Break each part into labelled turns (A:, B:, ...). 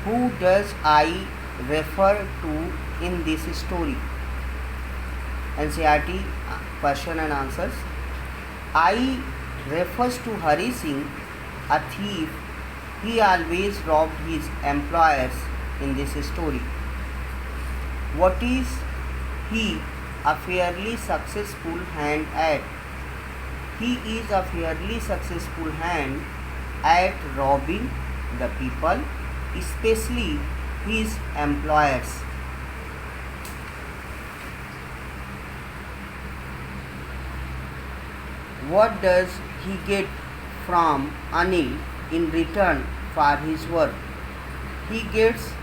A: Who does I refer to in this story? NCERT question and answers. I refers to Hari Singh, a thief. He always robbed his employers in this story. What is he a fairly successful hand at? He is a fairly successful hand at robbing the people, especially his employers. What does he get from Anil in return for his work? He gets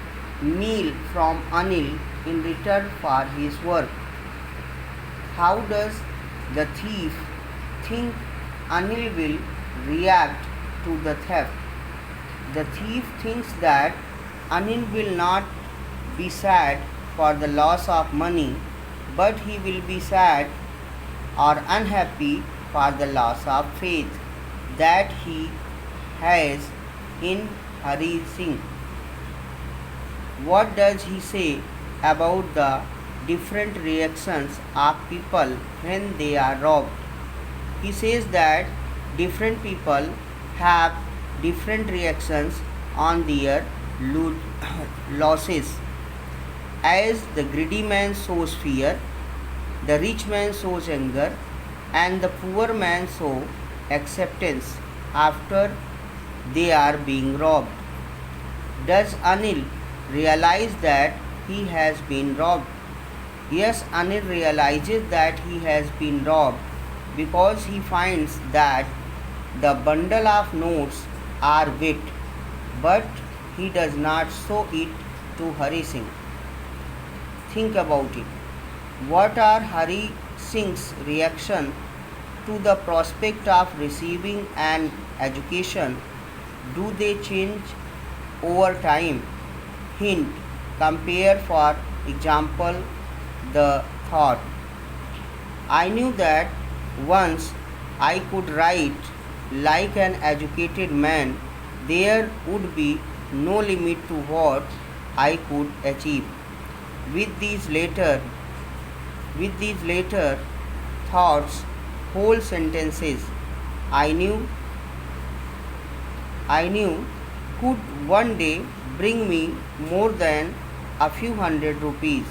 A: meal from Anil in return for his work. How does the thief think Anil will react to the theft? The thief thinks that Anil will not be sad for the loss of money, but he will be sad or unhappy for the loss of faith that he has in Hari Singh. What does he say about the different reactions of people when they are robbed? He says that different people have different reactions on their losses. As the greedy man shows fear, the rich man shows anger, and the poor man shows acceptance after they are being robbed. Does Anil realize that he has been robbed? Yes, Anil realizes that he has been robbed because he finds that the bundle of notes are wet, but he does not show it to Hari Singh. Think about it. What are Hari Singh's reaction to the prospect of receiving an education? Do they change over time? Hint, compare for example the thought. I knew that once I could write like an educated man, there would be no limit to what I could achieve. With these later with these later thoughts, whole sentences I knew could one day bring me more than a few hundred rupees.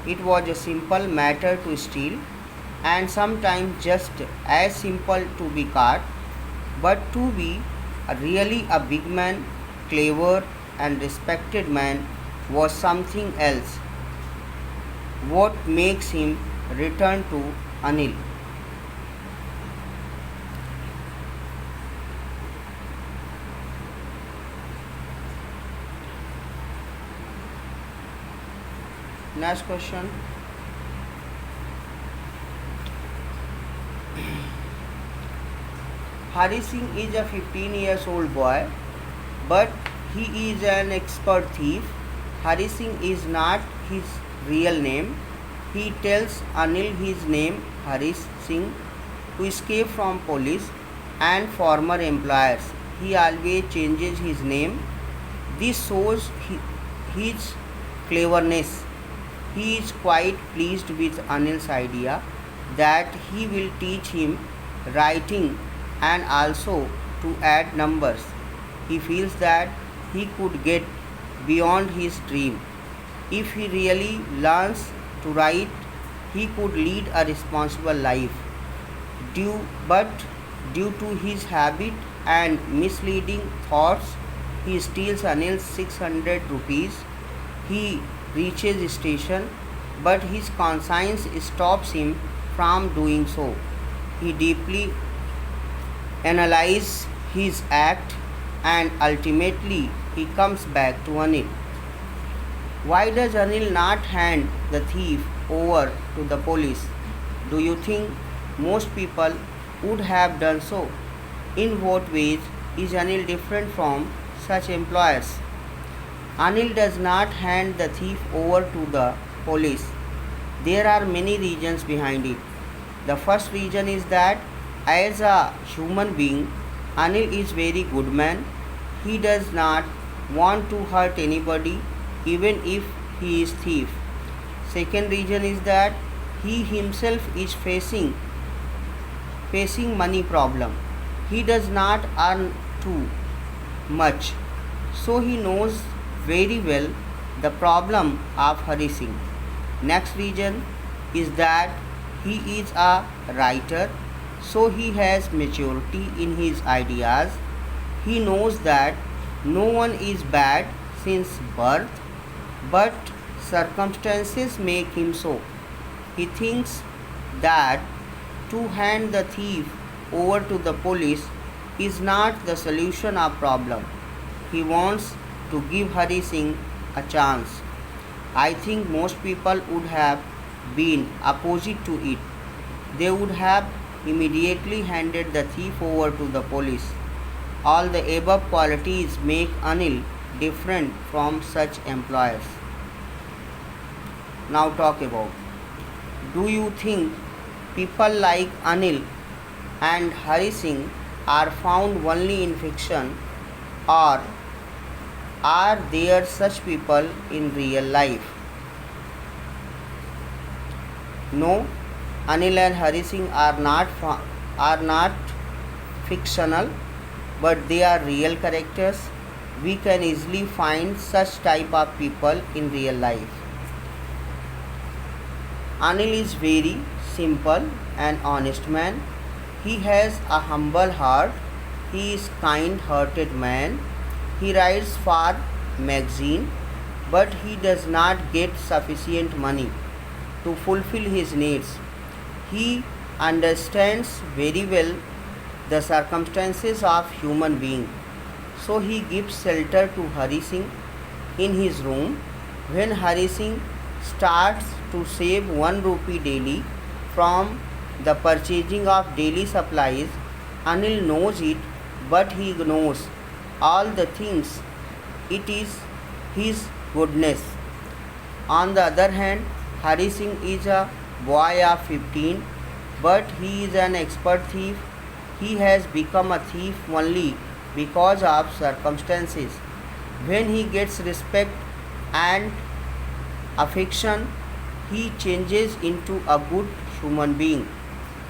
A: It was a simple matter to steal, and sometimes just as simple to be caught, but to be really a big man, clever and respected man was something else. What makes him return to Anil? Next question. Hari Singh is a 15 years old boy, but he is an expert thief. Hari Singh is not his real name. He tells Anil his name Hari Singh to escape from police and former employers. He always changes his name. This shows his cleverness. He is quite pleased with Anil's idea that he will teach him writing and also to add numbers. He feels that he could get beyond his dream. If he really learns to write, he could lead a responsible life. But due to his habit and misleading thoughts, he steals Anil's 600 rupees. He reaches station, but his conscience stops him from doing so. He deeply analyzes his act and ultimately he comes back to Anil. Why does Anil not hand the thief over to the police? Do you think most people would have done so? In what ways is Anil different from such employers? Anil does not hand the thief over to the police. There are many reasons behind it. The first reason is that as a human being, Anil is very good man. He does not want to hurt anybody even if he is thief. Second reason is that he himself is facing money problem. He does not earn too much, so he knows very well the problem of harassing. Next reason is that he is a writer, so he has maturity in his ideas. He knows that no one is bad since birth, but circumstances make him so. He thinks that to hand the thief over to the police is not the solution of problem. He wants to give Hari Singh a chance. I think most people would have been opposite to it. They would have immediately handed the thief over to the police. All the above qualities make Anil different from such employers. Now talk about, do you think people like Anil and Hari Singh are found only in fiction, or are there such people in real life? No, Anil and Hari Singh are not fictional, but they are real characters. We can easily find such type of people in real life. Anil is very simple and honest man. He has a humble heart. He is kind-hearted man. He writes for magazine, but he does not get sufficient money to fulfill his needs. He understands very well the circumstances of human being. So he gives shelter to Hari Singh in his room. When Hari Singh starts to save 1 rupee daily from the purchasing of daily supplies, Anil knows it, but he ignores all the things. It is his goodness. On the other hand, Hari Singh is a boy of 15, but he is an expert thief. He has become a thief only because of circumstances. When he gets respect and affection, he changes into a good human being.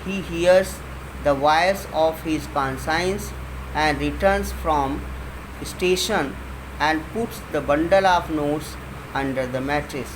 A: He hears the voice of his conscience and returns from station and puts the bundle of notes under the mattress.